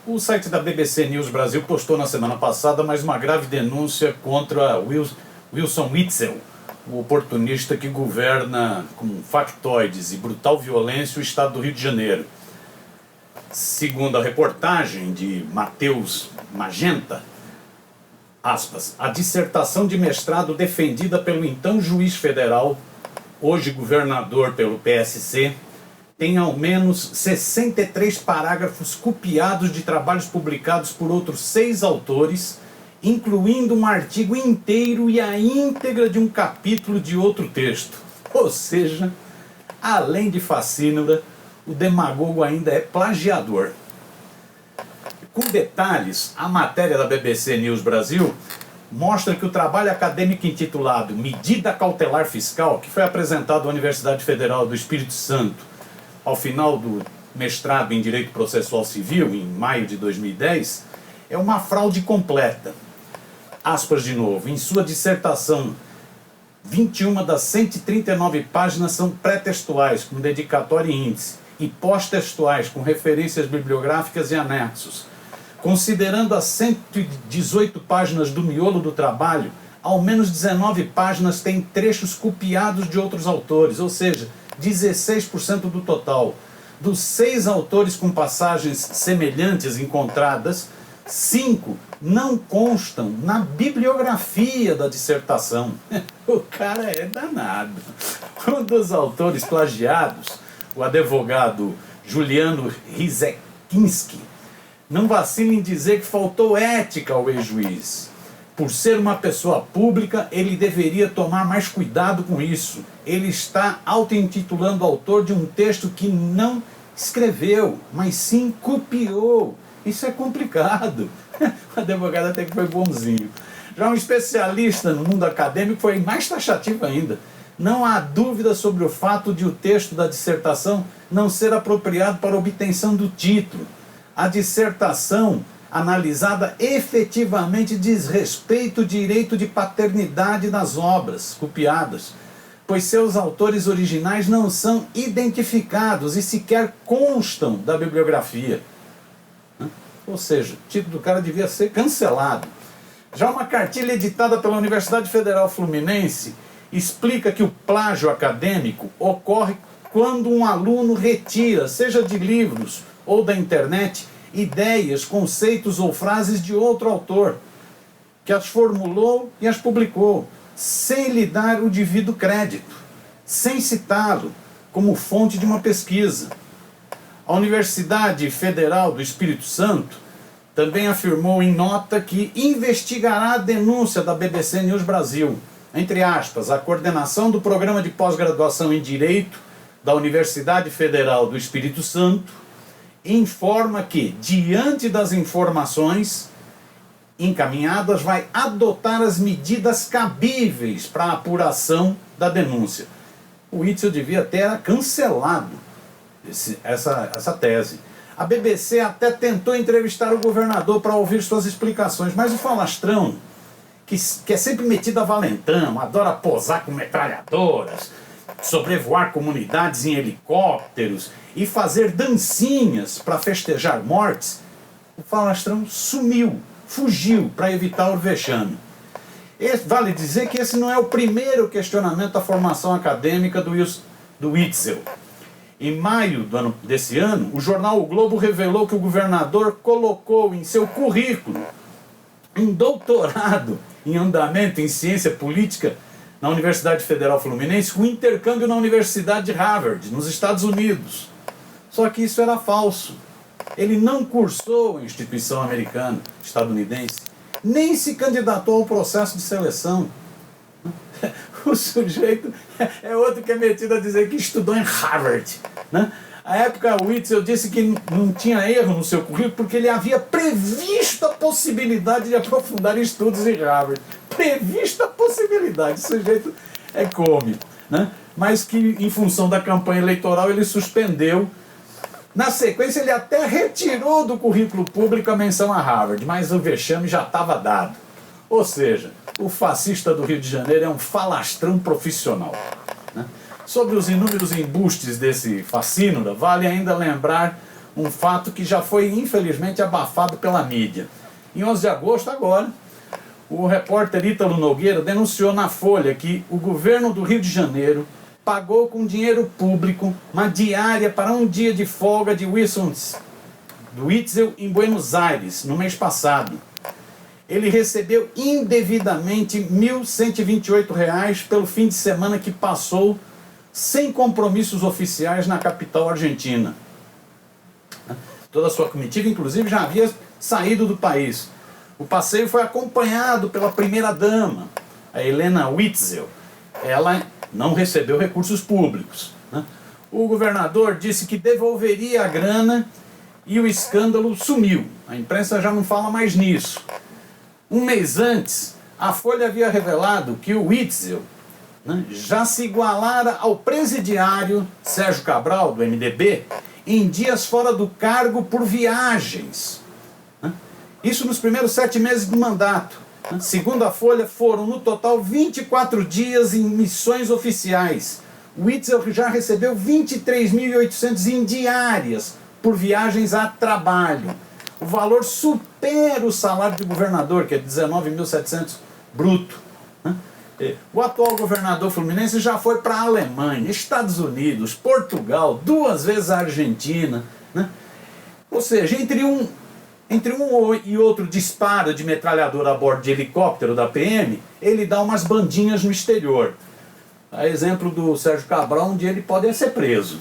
O site da BBC News Brasil postou na semana passada mais uma grave denúncia contra Wilson Witzel, o oportunista que governa com factoides e brutal violência o estado do Rio de Janeiro. Segundo a reportagem de Matheus Magenta, aspas, a dissertação de mestrado defendida pelo então juiz federal, hoje governador pelo PSC, tem ao menos 63 parágrafos copiados de trabalhos publicados por outros 6 autores, incluindo um artigo inteiro e a íntegra de um capítulo de outro texto. Ou seja, além de facínora, o demagogo ainda é plagiador. Com detalhes, a matéria da BBC News Brasil mostra que o trabalho acadêmico intitulado Medida Cautelar Fiscal, que foi apresentado à Universidade Federal do Espírito Santo ao final do mestrado em Direito Processual Civil, em maio de 2010, é uma fraude completa. Aspas de novo, em sua dissertação, 21 das 139 páginas são pré-textuais, com dedicatória e índice, e pós-textuais, com referências bibliográficas e anexos. Considerando as 118 páginas do miolo do trabalho, ao menos 19 páginas têm trechos copiados de outros autores, ou seja, 16% do total. Dos 6 autores com passagens semelhantes encontradas, 5 não constam na bibliografia da dissertação. O cara é danado. Um dos autores plagiados, o advogado Juliano Rizekinski, não vacila em dizer que faltou ética ao ex-juiz. Por ser uma pessoa pública, ele deveria tomar mais cuidado com isso. Ele está auto-intitulando autor de um texto que não escreveu, mas sim copiou. Isso é complicado. O advogado até que foi bonzinho. Já um especialista no mundo acadêmico foi mais taxativo ainda. Não há dúvida sobre o fato de o texto da dissertação não ser apropriado para obtenção do título. A dissertação analisada efetivamente diz respeito ao direito de paternidade das obras copiadas, pois seus autores originais não são identificados e sequer constam da bibliografia. Ou seja, o título do cara devia ser cancelado. Já uma cartilha editada pela Universidade Federal Fluminense explica que o plágio acadêmico ocorre quando um aluno retira, seja de livros ou da internet, ideias, conceitos ou frases de outro autor, que as formulou e as publicou, sem lhe dar o devido crédito, sem citá-lo como fonte de uma pesquisa. A Universidade Federal do Espírito Santo também afirmou em nota que investigará a denúncia da BBC News Brasil, entre aspas, a coordenação do Programa de Pós-Graduação em Direito da Universidade Federal do Espírito Santo informa que, diante das informações encaminhadas, vai adotar as medidas cabíveis para a apuração da denúncia. O Witzel devia ter cancelado essa tese. A BBC até tentou entrevistar o governador para ouvir suas explicações, mas o falastrão, que é sempre metido a valentão, adora posar com metralhadoras, sobrevoar comunidades em helicópteros e fazer dancinhas para festejar mortes, o falastrão sumiu, fugiu para evitar o vexame. Vale dizer que esse não é o primeiro questionamento da formação acadêmica do Witzel. Em maio desse ano, o jornal O Globo revelou que o governador colocou em seu currículo um doutorado em andamento em ciência política na Universidade Federal Fluminense, com intercâmbio na Universidade de Harvard, nos Estados Unidos. Só que isso era falso. Ele não cursou em instituição americana, estadunidense, nem se candidatou ao processo de seleção. O sujeito é outro que é metido a dizer que estudou em Harvard, né? À época, o Witzel disse que não tinha erro no seu currículo porque ele havia previsto a possibilidade de aprofundar estudos em Harvard. Previsto a possibilidade. O sujeito é cômico, né? Mas que, em função da campanha eleitoral, ele suspendeu. Na sequência, ele até retirou do currículo público a menção a Harvard, mas o vexame já estava dado. Ou seja, o fascista do Rio de Janeiro é um falastrão profissional, né? Sobre os inúmeros embustes desse facínora, vale ainda lembrar um fato que já foi infelizmente abafado pela mídia. Em 11 de agosto agora, o repórter Ítalo Nogueira denunciou na Folha que o governo do Rio de Janeiro pagou com dinheiro público uma diária para um dia de folga de Witzel em Buenos Aires, no mês passado. Ele recebeu indevidamente R$ 1.128 pelo fim de semana que passou sem compromissos oficiais na capital argentina. Toda a sua comitiva, inclusive, já havia saído do país. O passeio foi acompanhado pela primeira-dama, a Helena Witzel. Ela não recebeu recursos públicos. O governador disse que devolveria a grana e o escândalo sumiu. A imprensa já não fala mais nisso. Um mês antes, a Folha havia revelado que o Witzel já se igualara ao presidiário Sérgio Cabral, do MDB, em dias fora do cargo por viagens. Isso nos primeiros 7 meses do mandato. Segundo a Folha, foram no total 24 dias em missões oficiais. O Witzel já recebeu 23.800 em diárias por viagens a trabalho. O valor supera o salário de governador, que é 19.700 bruto. O atual governador fluminense já foi para a Alemanha, Estados Unidos, Portugal, 2 vezes a Argentina. Ou seja, entre um e outro disparo de metralhadora a bordo de helicóptero da PM, ele dá umas bandinhas no exterior. A exemplo do Sérgio Cabral, um dia ele pode ser preso.